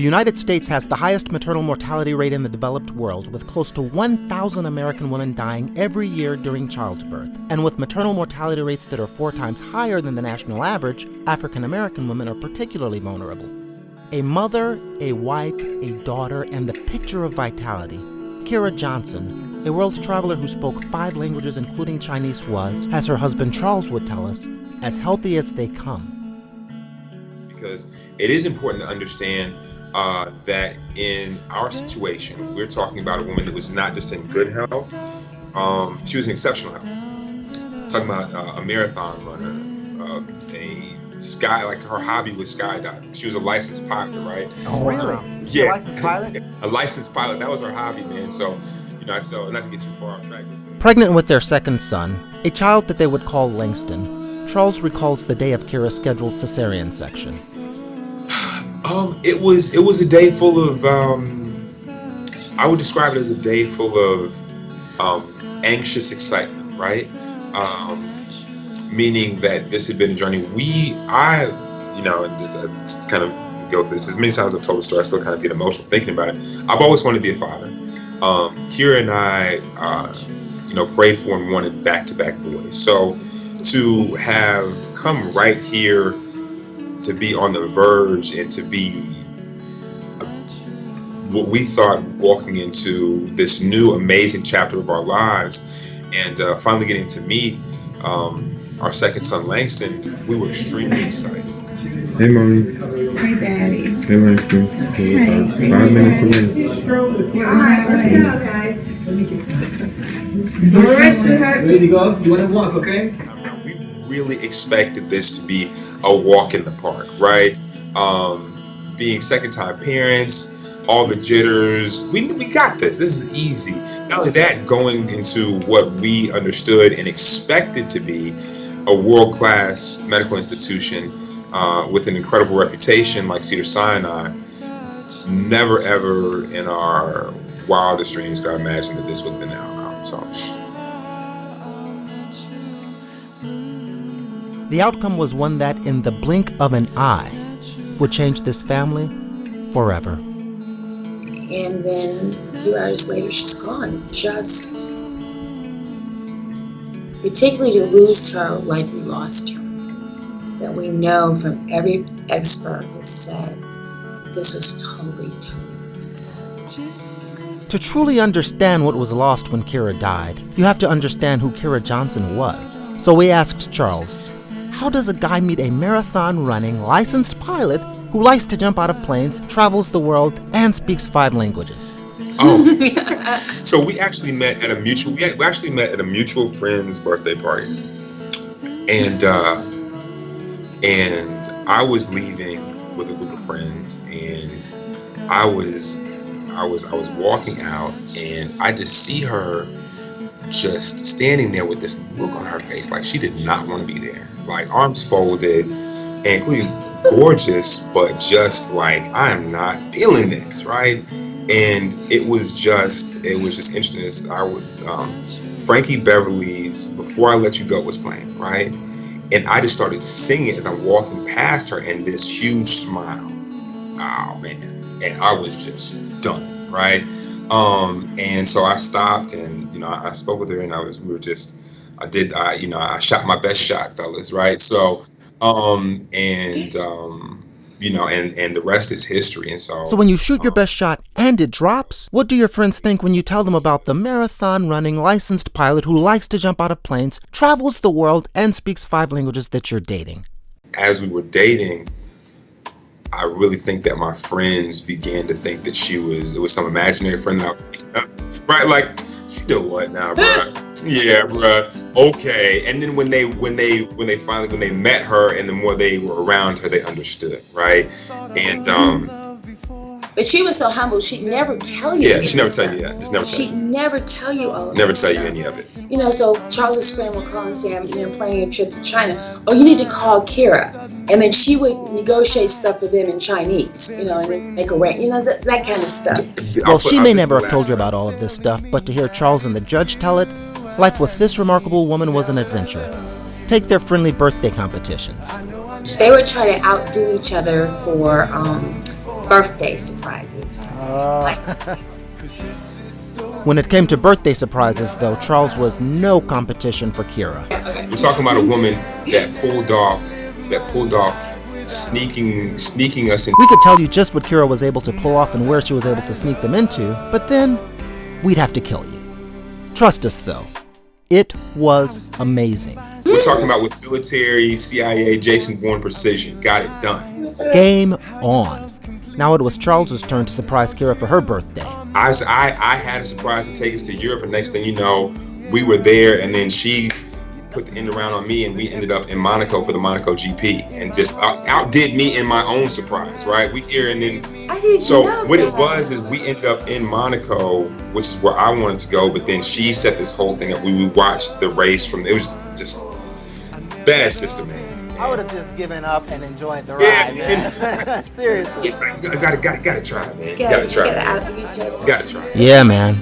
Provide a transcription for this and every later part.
United States has the highest maternal mortality rate in the developed world, with close to 1,000 American women dying every year during childbirth. And with maternal mortality rates that are 4 times higher than the national average, African American women are particularly vulnerable. A mother, a wife, a daughter, and the picture of vitality. Kira Johnson, a world traveler who spoke 5 languages including Chinese, was, as her husband Charles would tell us, as healthy as they come. Because it is important to understand that in our situation, we're talking about a woman that was not just in good health, she was in exceptional health. Talking about a marathon runner, like her hobby was skydiving. She was a licensed pilot, right? Oh, really? Yeah. A licensed pilot? A licensed pilot. That was her hobby, man. So, so not to get too far off track. Pregnant with their second son, a child that they would call Langston, Charles recalls the day of Kira's scheduled cesarean section. It was a day full of, I would describe it as a day full of anxious excitement, right? Meaning that this had been a journey. Just kind of go through this. As many times I've told the story, I still kind of get emotional thinking about it. I've always wanted to be a father. Kira and I, prayed for and wanted back-to-back boys. So to have come right here, to be on the verge and to be what we thought walking into this new amazing chapter of our lives, and finally getting to meet our second son Langston, we were extremely excited. Hey, Mommy. Hey, Daddy. Hey, Langston. Hey, 5 minutes away. All right, let's go, guys. All right, sweetheart. Ready to go? You want to walk, okay? We really expected this to be a walk in the park, right? Being second-time parents, all the jitters, we got this. This is easy. Not only that, going into what we understood and expected to be a world-class medical institution with an incredible reputation like Cedars-Sinai, never ever in our wildest dreams could I imagine that this would have been the outcome. So. The outcome was one that, in the blink of an eye, would change this family forever. And then a few hours later, she's gone. Particularly to lose her like we lost her. That we know from every expert has said this was totally preventable. To truly understand what was lost when Kira died, you have to understand who Kira Johnson was. So we asked Charles, how does a guy meet a marathon-running, licensed pilot who likes to jump out of planes, travels the world, and speaks 5 languages? So we actually met at a mutual friend's birthday party, and I was leaving with a group of friends, and I was walking out, and I just see her just standing there with this look on her face, like she did not want to be there, like arms folded, and including gorgeous, but just like, I am not feeling this, right? And it was just interesting. Frankie Beverly's "Before I Let You Go" was playing, right? And I just started singing as I'm walking past her, and this huge smile. Oh man! And I was just done, right? And so I stopped, and I spoke with her, and I shot my best shot, fellas, right? So, and the rest is history. And so when you shoot your best shot and it drops, what do your friends think when you tell them about the marathon-running licensed pilot who likes to jump out of planes, travels the world, and speaks 5 languages that you're dating? As we were dating, I really think that my friends began to think that it was some imaginary friend that I was thinking of, right? Like, she did what now, bro? Yeah, bro. Okay. And then when they met her, and the more they were around her, they understood, right? And but she was so humble. She'd never tell you. Yeah, she never tell you. Yeah, just never. She'd never tell you all of Never this tell stuff. you any of it. So Charles's friend would call and say, "I'm planning a trip to China. Oh, you need to call Kira." And then she would negotiate stuff with them in Chinese, and then make a rank, that kind of stuff. Well, she may never have told you about all of this stuff, but to hear Charles and the judge tell it, life with this remarkable woman was an adventure. Take their friendly birthday competitions. They would try to outdo each other for birthday surprises. When it came to birthday surprises, though, Charles was no competition for Kira. We're talking about a woman that pulled off sneaking us in. We could tell you just what Kira was able to pull off and where she was able to sneak them into, but then we'd have to kill you. Trust us, though. It was amazing. We're talking about with military, CIA, Jason Bourne precision. Got it done. Game on. Now it was Charles's turn to surprise Kira for her birthday. I had a surprise to take us to Europe, and next thing you know, we were there, and then she put the end around on me, and we ended up in Monaco for the Monaco GP, and just outdid me in my own surprise, right? We here, and then what it was is we ended up in Monaco, which is where I wanted to go, but then she set this whole thing up. We watched the race it was just bad sister, man. I would have just given up and enjoyed the ride, man. Seriously. Gotta try, man. Gotta outdo each other. Gotta try. Yeah, man.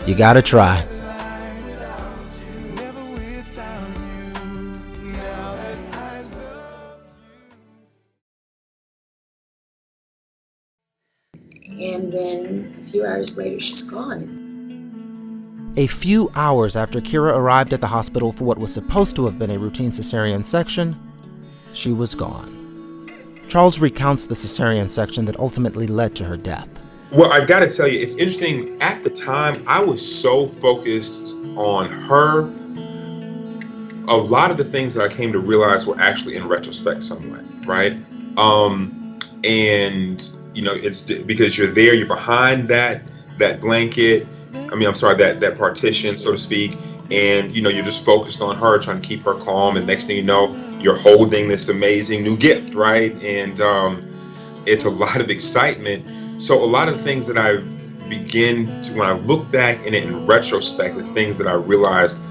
You gotta try. And then a few hours later, she's gone. A few hours after Kira arrived at the hospital for what was supposed to have been a routine cesarean section, she was gone. Charles recounts the cesarean section that ultimately led to her death. Well, I gotta tell you, it's interesting. At the time, I was so focused on her. A lot of the things that I came to realize were actually in retrospect somewhat, right? And you know, it's because you're there, you're behind that blanket. That partition, so to speak. And, you know, you're just focused on her, trying to keep her calm. And next thing you know, you're holding this amazing new gift, right? And it's a lot of excitement. So a lot of things that I when I look back in it in retrospect, the things that I realized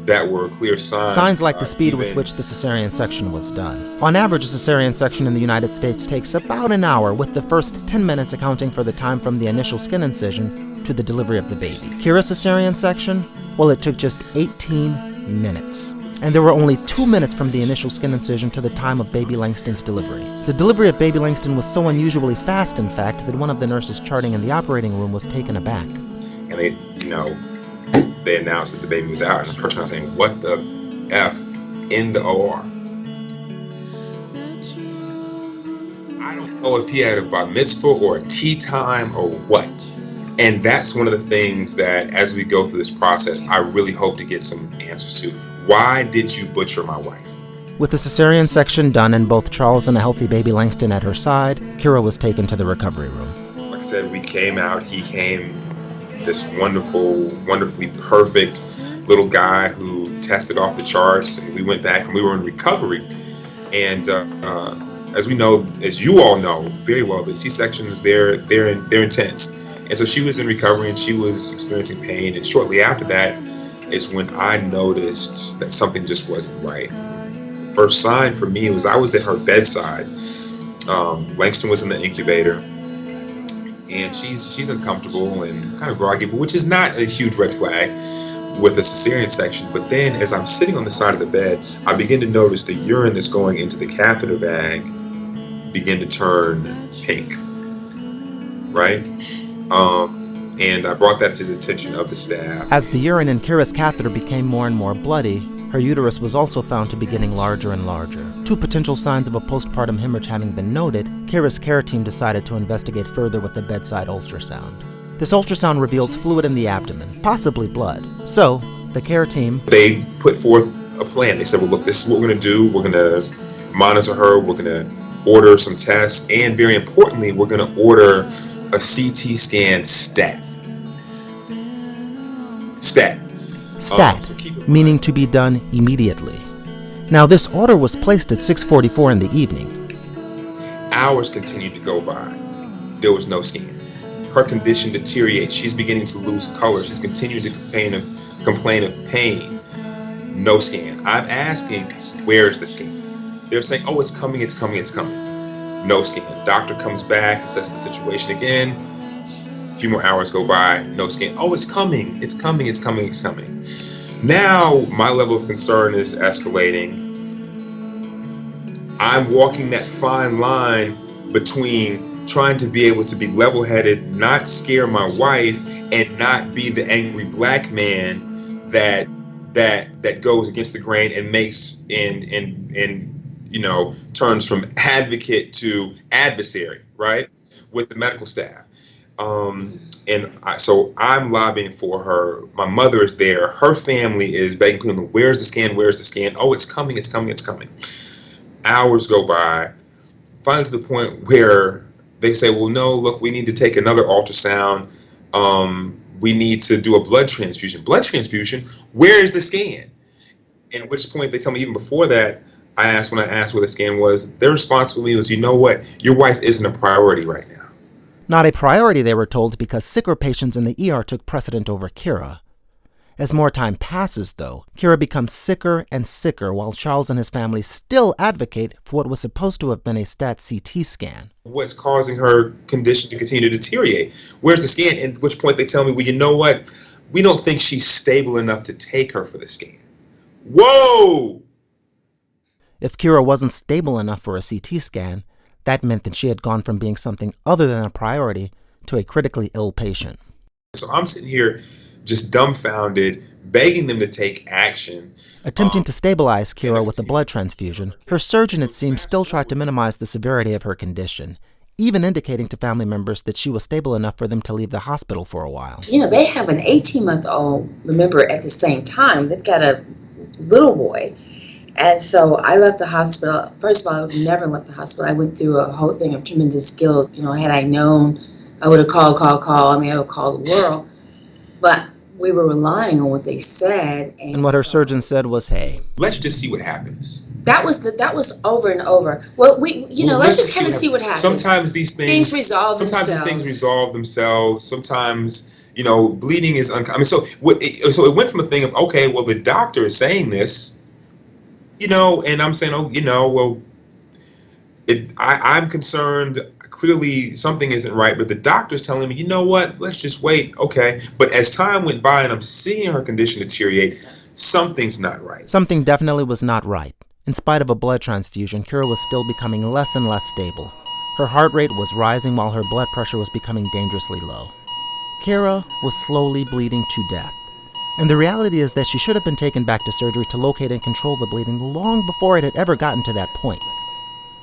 that were clear signs. Signs like the speed with which the cesarean section was done. On average, a cesarean section in the United States takes about an hour, with the first 10 minutes accounting for the time from the initial skin incision to the delivery of the baby. Kira's cesarean section? Well, it took just 18 minutes. And there were only 2 minutes from the initial skin incision to the time of baby Langston's delivery. The delivery of baby Langston was so unusually fast, in fact, that one of the nurses charting in the operating room was taken aback. And they announced that the baby was out, and her trying to say, what the F in the OR? I don't know if he had a bar mitzvah or a tea time or what. And that's one of the things that, as we go through this process, I really hope to get some answers to. Why did you butcher my wife? With the cesarean section done and both Charles and a healthy baby Langston at her side, Kira was taken to the recovery room. Like I said, we came out, he came, this wonderfully perfect little guy who tested off the charts, and we went back and we were in recovery. And as we know, as you all know very well, the C-sections, they're intense. And so she was in recovery and she was experiencing pain. And shortly after that is when I noticed that something just wasn't right. The first sign for me was I was at her bedside. Langston was in the incubator. And she's uncomfortable and kind of groggy, which is not a huge red flag with a cesarean section. But then as I'm sitting on the side of the bed, I begin to notice the urine that's going into the catheter bag begin to turn pink, right? And I brought that to the attention of the staff. As the urine in Kira's catheter became more and more bloody, her uterus was also found to be getting larger and larger. 2 potential signs of a postpartum hemorrhage having been noted, Kira's care team decided to investigate further with a bedside ultrasound. This ultrasound revealed fluid in the abdomen, possibly blood. So, the care team... They put forth a plan. They said, well, look, this is what we're going to do. We're going to monitor her. We're going to order some tests. And very importantly, we're going to order a CT scan stat. Meaning to be done immediately. Now, this order was placed at 6:44 in the evening. Hours continued to go by. There was no scan. Her condition deteriorates. She's beginning to lose color. She's continuing to complain of pain. No scan. I'm asking, where is the scan? They're saying, oh, it's coming. No scan. Doctor comes back, assesses the situation again. A few more hours go by, no scan. Oh, it's coming. Now, my level of concern is escalating. I'm walking that fine line between trying to be able to be level-headed, not scare my wife, and not be the angry black man that goes against the grain and makes and turns from advocate to adversary, right, with the medical staff. So I'm lobbying for her. My mother is there. Her family is begging, pleading, where's the scan? Where's the scan? Oh, it's coming. It's coming. It's coming. Hours go by. Finally to the point where they say, well, no, look, we need to take another ultrasound. We need to do a blood transfusion. Blood transfusion? Where is the scan? At which point they tell me even before that, when I asked where the scan was, their response to me was, you know what? Your wife isn't a priority right now. Not a priority, they were told, because sicker patients in the ER took precedent over Kira. As more time passes, though, Kira becomes sicker and sicker while Charles and his family still advocate for what was supposed to have been a stat CT scan. What's causing her condition to continue to deteriorate? Where's the scan? At which point they tell me, well, you know what? We don't think she's stable enough to take her for the scan. Whoa! If Kira wasn't stable enough for a CT scan, that meant that she had gone from being something other than a priority to a critically ill patient. So I'm sitting here just dumbfounded, begging them to take action. Attempting to stabilize Kira with the blood transfusion, her surgeon, it seems, still tried to minimize the severity of her condition, even indicating to family members that she was stable enough for them to leave the hospital for a while. They have an 18-month-old, remember, at the same time. They've got a little boy. And so I left the hospital. First of all, I would never left the hospital. I went through a whole thing of tremendous guilt. Had I known, I would have called. I would call the world. But we were relying on what they said. And what her surgeon said was, hey, let's just see what happens. That was over and over. Well, let's just kind of see what happens. Sometimes these things resolve themselves. Sometimes these things resolve themselves. Sometimes, bleeding is uncommon. So it went from a thing of, okay, well, the doctor is saying this, and I'm saying, I'm concerned. Clearly something isn't right, but the doctor's telling me, you know what, let's just wait. Okay. But as time went by and I'm seeing her condition deteriorate, something's not right. Something definitely was not right. In spite of a blood transfusion, Kira was still becoming less and less stable. Her heart rate was rising while her blood pressure was becoming dangerously low. Kira was slowly bleeding to death. And the reality is that she should have been taken back to surgery to locate and control the bleeding long before it had ever gotten to that point.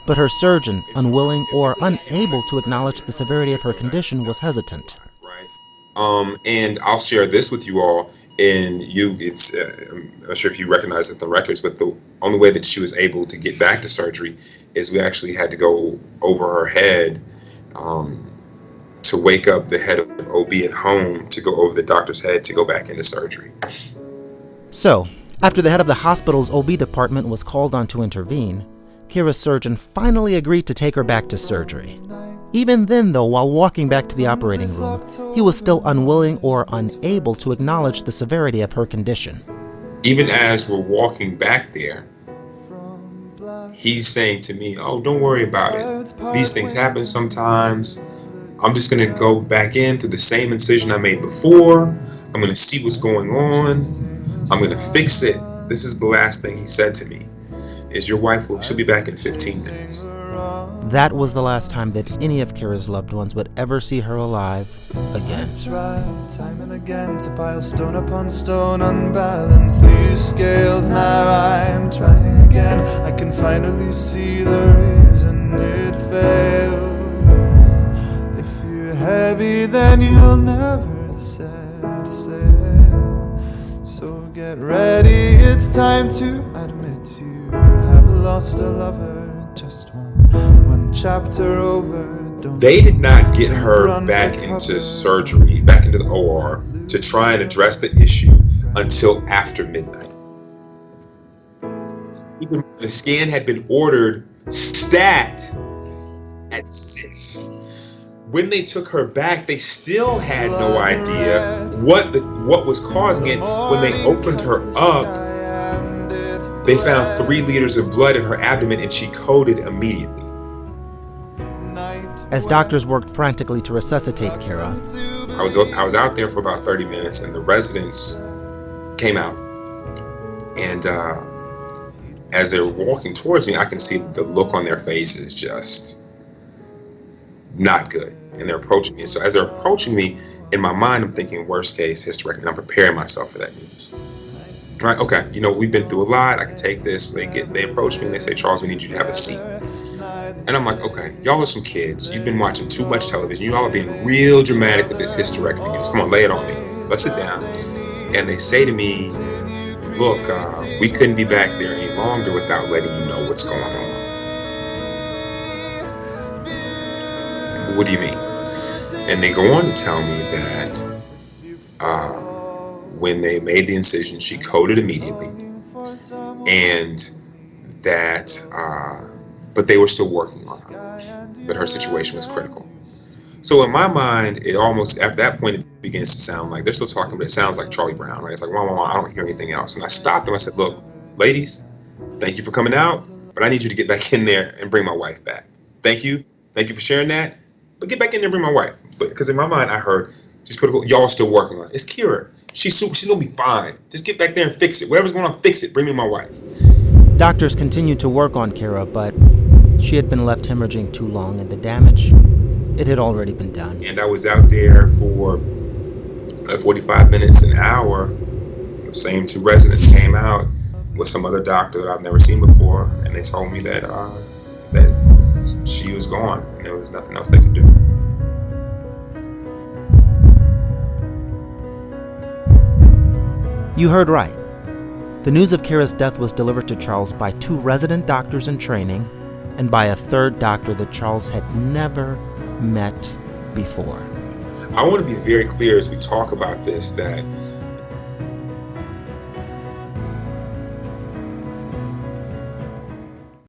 But her surgeon, unwilling or unable to acknowledge the severity of her condition, was hesitant. Right. And I'll share this with you all. And I'm not sure if you recognize it in the records, but the only way that she was able to get back to surgery is we actually had to go over her head to wake up the head of OB at home to go over the doctor's head to go back into surgery. So, after the head of the hospital's OB department was called on to intervene, Kira's surgeon finally agreed to take her back to surgery. Even then, though, while walking back to the operating room, he was still unwilling or unable to acknowledge the severity of her condition. Even as we're walking back there, he's saying to me, oh, don't worry about it. These things happen sometimes. I'm just going to go back in through the same incision I made before. I'm going to see what's going on. I'm going to fix it. This is the last thing he said to me, is your wife she'll be back in 15 minutes. That was the last time that any of Kira's loved ones would ever see her alive again. I tried time and again to pile stone upon stone, unbalance these scales. Now I am trying again. I can finally see the reason it fails. If you're heavy, then you'll never set sail. So get ready, it's time to admit you have lost a lover. Just one chapter over. They did not get her back into surgery, back into the OR, to try and address the issue until after midnight. Even the scan had been ordered stat at 6. When they took her back, they still had no idea what was causing it. When they opened her up, they found 3 liters of blood in her abdomen and she coded immediately. As doctors worked frantically to resuscitate Kira, I was out there for about 30 minutes and the residents came out. And as they're walking towards me, I can see the look on their faces just not good. And they're approaching me. So as they're approaching me, in my mind, I'm thinking worst case hysterectomy, and I'm preparing myself for that news. Right? Okay, we've been through a lot. I can take this. They approach me and they say, Charles, we need you to have a seat. And I'm like, okay, y'all are some kids. You've been watching too much television. You all are being real dramatic with this hysterectomy news. Come on, lay it on me. So I sit down, and they say to me, look, we couldn't be back there any longer without letting you know what's going on. What do you mean? And they go on to tell me that when they made the incision, she coded immediately, and that, but they were still working on her, but her situation was critical. So in my mind, it almost, at that point, it begins to sound like, they're still talking, but it sounds like Charlie Brown, right? It's like, wah, wah, wah, I don't hear anything else. And I stopped them, I said, look, ladies, thank you for coming out, but I need you to get back in there and bring my wife back. Thank you for sharing that, but get back in there and bring my wife. Because in my mind, I heard, she's critical, y'all still working on it. It's Kira. She's gonna be fine. Just get back there and fix it. Whatever's going on, fix it. Bring me my wife. Doctors continued to work on Kira, but she had been left hemorrhaging too long, and the damage, it had already been done. And I was out there for 45 minutes, an hour. The same two residents came out with some other doctor that I've never seen before, and they told me that she was gone, and there was nothing else they could do. You heard right. The news of Kira's death was delivered to Charles by 2 resident doctors in training and by a third doctor that Charles had never met before. I want to be very clear as we talk about this that